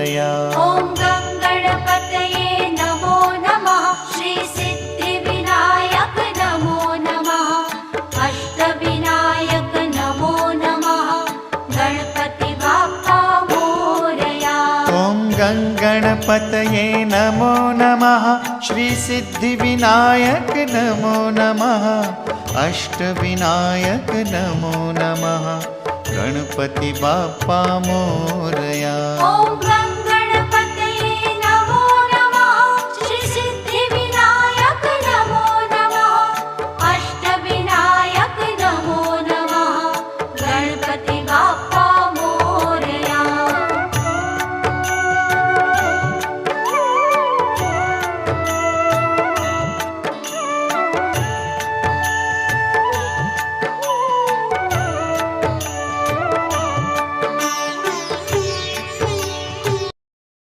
मोरया। ॐ गणपतये नमो नमः। श्री सिद्धिविनायक नमो नमः। अष्टविनायक नमो नमः। गणपति बाप्पा मोरया। ॐ गणपतये नमो नमः। श्री सिद्धिविनायक नमो नमः। अष्टविनायक नमो नमः। गणपति बाप्पा मोरया। ॐ